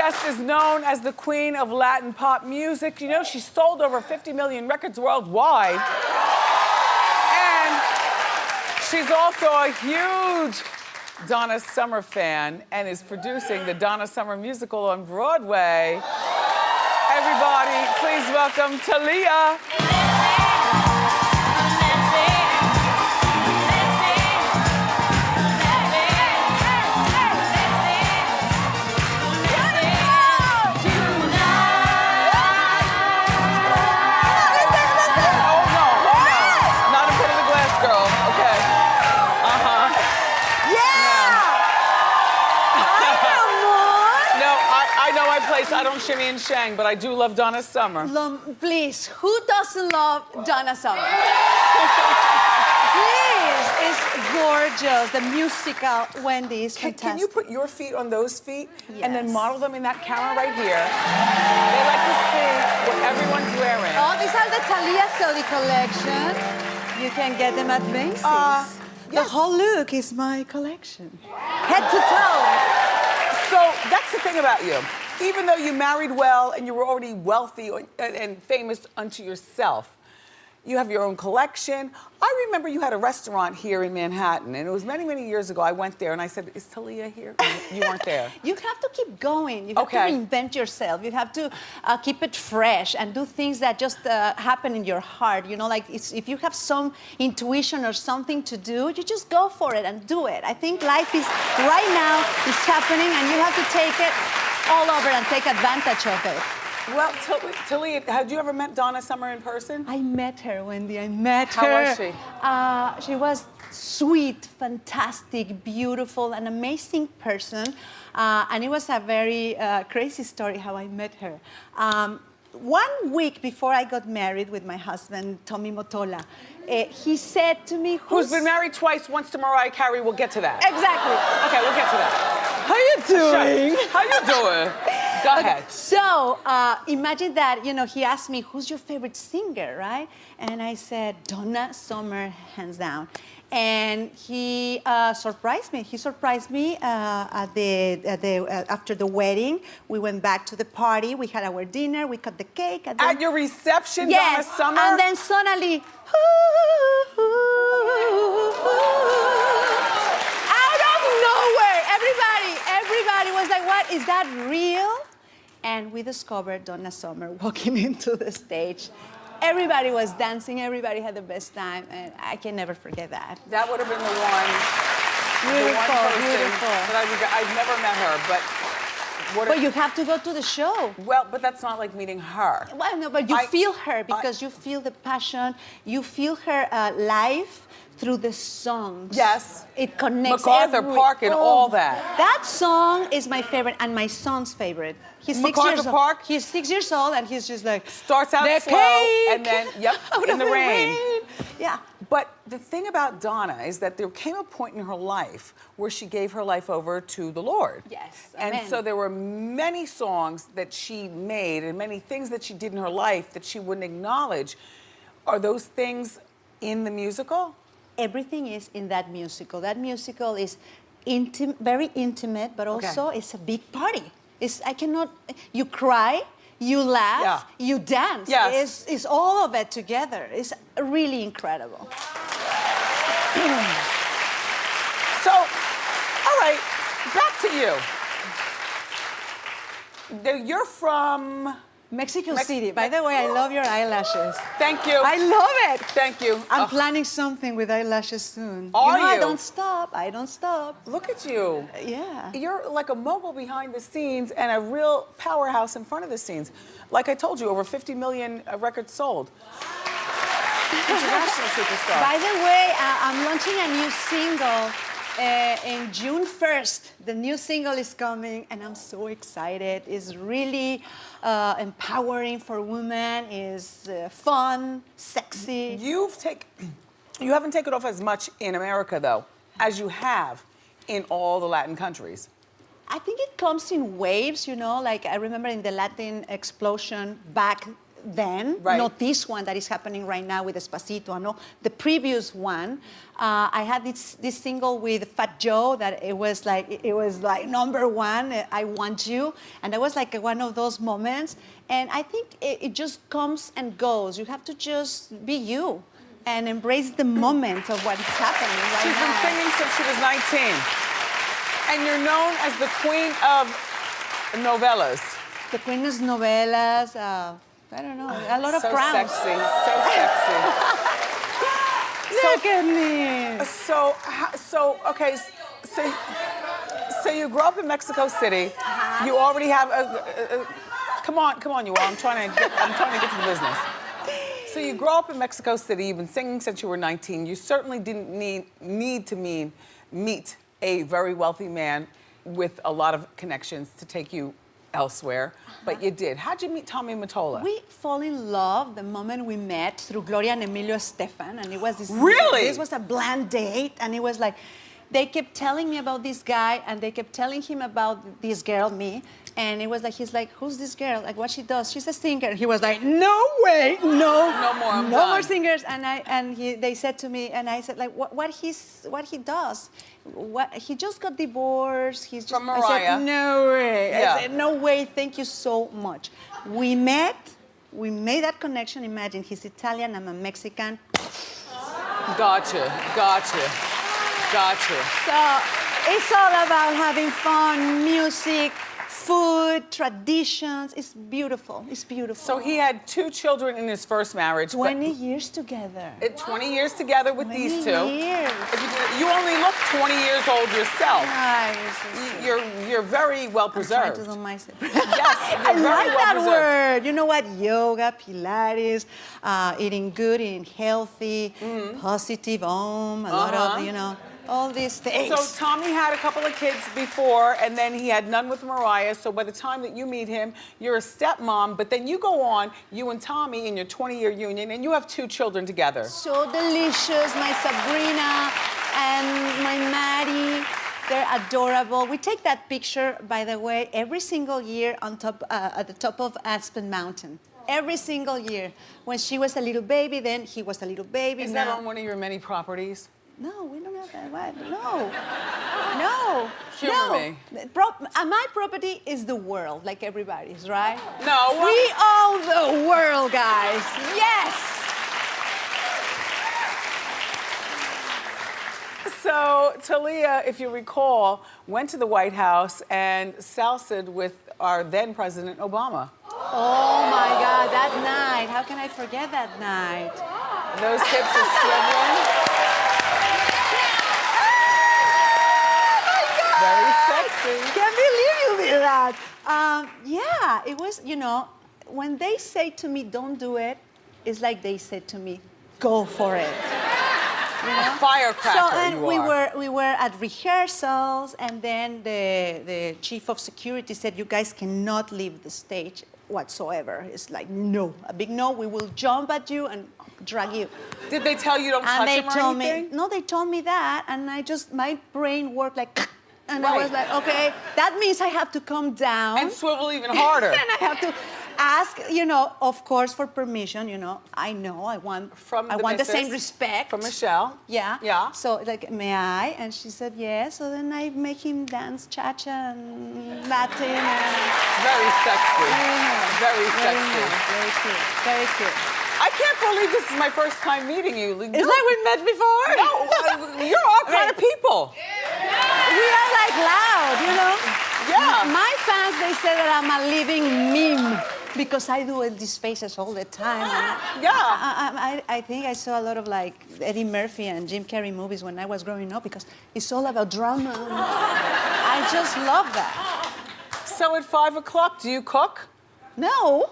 guest is known as the queen of Latin pop music. You know, she sold over 50 million records worldwide. And she's also a huge Donna Summer fan and is producing the Donna Summer musical on Broadway. Everybody, please welcome Thalía. I don't shimmy and shang, but I do love Donna Summer. Please, who doesn't love Donna Summer? Please, it's gorgeous. The musical Wendy is fantastic. Can you put your feet on those feet? Yes. And then model them in that camera right here? They like to see what everyone's wearing. Oh, these are the Thalía Sodi collection. You can get them at Macy's. Yes. The whole look is my collection. Head to toe. So that's the thing about you. Even though you married well and you were already wealthy and famous unto yourself, you have your own collection. I remember you had a restaurant here in Manhattan, and it was many, many years ago. I went there and I said, is Thalía here? You weren't there. You have to keep going. You have to reinvent yourself. You have to keep it fresh and do things that just happen in your heart. You know, like if you have some intuition or something to do, you just go for it and do it. I think life is, right now, is happening, and you have to take it all over and take advantage of it. Well, Thalía, had you ever met Donna Summer in person? I met her, Wendy. I met her. How was she? She was sweet, fantastic, beautiful, an amazing person. And it was a very crazy story how I met her. 1 week before I got married with my husband, Tommy Motola, he said to me, who's been married twice, once to Mariah Carey. We'll get to that. Exactly. Okay, we'll get to that. How you doing? How you doing? Go ahead. So imagine that, you know, he asked me, who's your favorite singer, right? And I said, Donna Summer, hands down. And he surprised me. He surprised me after the wedding. We went back to the party. We had our dinner. We cut the cake. And then, at your reception, yes, Donna Summer? And then suddenly, out of nowhere, everybody was like, what, is that real? And we discovered Donna Summer walking into the stage. Everybody was dancing, everybody had the best time, and I can never forget that. That would have been the one Beautiful. that I've never met her, but... But you have to go to the show. Well, but that's not like meeting her. Well, no, but you feel her because you feel the passion, you feel her life through the songs. Yes. It connects MacArthur Park and all that. That song is my favorite and my son's favorite. He's MacArthur Park? He's 6 years old and he's just like... Starts out the slow cake and then, in the rain. Yeah. But the thing about Donna is that there came a point in her life where she gave her life over to the Lord. Yes, and amen. so there were many songs that she made and many things that she did in her life that she wouldn't acknowledge. Are those things in the musical? Everything is in that musical. That musical is very intimate, but also it's a big party. You cry, you laugh, you dance. Yes. It's all of it together. It's really incredible. So, all right, back to you. You're from... Mexico City. By the way, I love your eyelashes. Thank you. I love it. Thank you. I'm planning something with eyelashes soon. Are you? I don't stop. I don't stop. Look at you. Yeah. You're like a mogul behind the scenes and a real powerhouse in front of the scenes. Like I told you, over 50 million records sold. International superstar. By the way, I'm launching a new single in June 1st. The new single is coming, and I'm so excited. It's really empowering for women. It's fun, sexy. You haven't taken off as much in America, though, as you have in all the Latin countries. I think it comes in waves, you know, like I remember in the Latin explosion back then, Right. not this one that is happening right now with Despacito. No, the previous one. I had this single with Fat Joe that it was like #1. I Want You, and that was like one of those moments. And I think it just comes and goes. You have to just be you and embrace the moment of what is happening right She's been now. singing since she was 19. And you're known as the queen of novellas. The queen of novelas. I don't know, a lot of So crowns. sexy, so sexy. Look at me. So you grew up in Mexico City. You already have come on, you all. I'm trying to get to the business. So you grew up in Mexico City. You've been singing since you were 19. You certainly didn't need to meet a very wealthy man with a lot of connections to take you elsewhere, but you did. How'd you meet Tommy Mottola? We fall in love the moment we met through Gloria and Emilio Estefan, and it was this. Really? This was a blind date, and it was like, they kept telling me about this guy, and they kept telling him about this girl, me, and it was like, he's like, who's this girl? Like, what she does? She's a singer. He was like, no way, no more, I'm no done. more singers. And they said to me, and I said, like, what he does? He just got divorced. He's just From I Mariah. said, no way. Yeah. I said, no way. Thank you so much. We met. We made that connection. Imagine, he's Italian. I'm a Mexican. Gotcha. So it's all about having fun, music, food, traditions. It's beautiful. It's beautiful. So he had 2 children in his first marriage. 20 years together. 20 years together with 20 these 2. years. You only look 20 years old yourself. Nice. You're very well preserved. Trying to do myself. Yes, I you're very like well that preserved. word. You know what? Yoga, Pilates, eating good, eating healthy, positive, a lot of, all these things. So Tommy had a couple of kids before, and then he had none with Mariah. So by the time that you meet him, you're a stepmom. But then you go on, you and Tommy, in your 20-year union, and you have 2 children together. So delicious, my Sabrina and my Maddie. They're adorable. We take that picture, by the way, every single year on top, at the top of Aspen Mountain. Every single year. When she was a little baby, then he was a little baby. Is that on one of your many properties? No, we don't have that. What? No. Humor me. My property is the world, like everybody's, right? No. We own the world, guys. Yes. So Thalía, if you recall, went to the White House and salsa'd with our then President Obama. Oh my God, that night. How can I forget that night? Those hips are swiveling. Very sexy. Can't believe you did that. Yeah, it was, when they say to me, don't do it, it's like they said to me, go for it. A firecracker. So then you we are. were at rehearsals, and then the chief of security said, you guys cannot leave the stage whatsoever. It's like, no, a big no. We will jump at you and drag you. Did they tell you don't touch him or anything? No, they told me that, and my brain worked like, and I Right. was like, okay, that means I have to come down. And swivel even harder. And I have to ask, of course, for permission. I know I want the same respect From Michelle. Yeah. Yeah. So like, may I? And she said yes. So then I make him dance cha-cha and Latin and Very sexy. Yeah. Very sexy. nice, very cute, very cute. I can't believe this is my first time meeting you. It's like we met before. No, you're our kind of people. We are like loud, Yeah. My fans, they say that I'm a living meme because I do these faces all the time. And Yeah. I think I saw a lot of like Eddie Murphy and Jim Carrey movies when I was growing up because it's all about drama. I just love that. So at 5 o'clock, do you cook? No.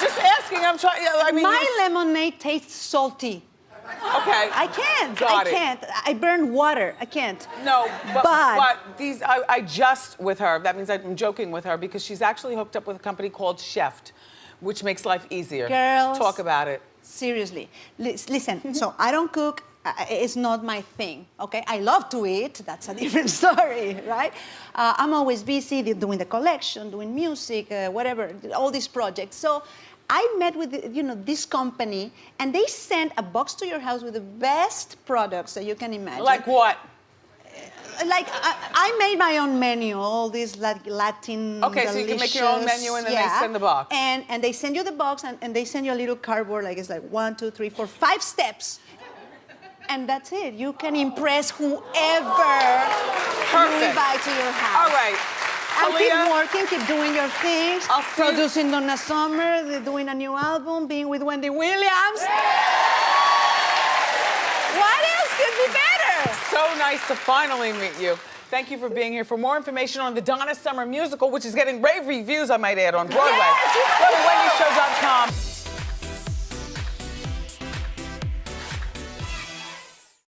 Just asking. I'm trying. I mean, My lemonade tastes salty. okay. I can't. Got it. can't. I burn water. I can't. No, but But- these, I just with her. That means I'm joking with her because she's actually hooked up with a company called Chef, which makes life easier. Girls. Talk about it. Seriously. Listen, so I don't cook. It's not my thing, okay? I love to eat. That's a different story, right? I'm always busy doing the collection, doing music, whatever, all these projects. So I met with, this company, and they sent a box to your house with the best products that you can imagine. Like what? Like, I made my own menu, all these Latin Okay, so you can make your own menu and then they send the box. And they send you the box and they send you a little cardboard, like it's like 1, 2, 3, 4, 5 steps. And that's it. You can impress whoever you invite to your house. All right. And Thalía, keep working, keep doing your things. I'll see you. Producing Donna Summer, doing a new album, being with Wendy Williams. What else could be better? So nice to finally meet you. Thank you for being here. For more information on the Donna Summer musical, which is getting rave reviews, I might add, on Broadway, Yes, go to wendyshow.com.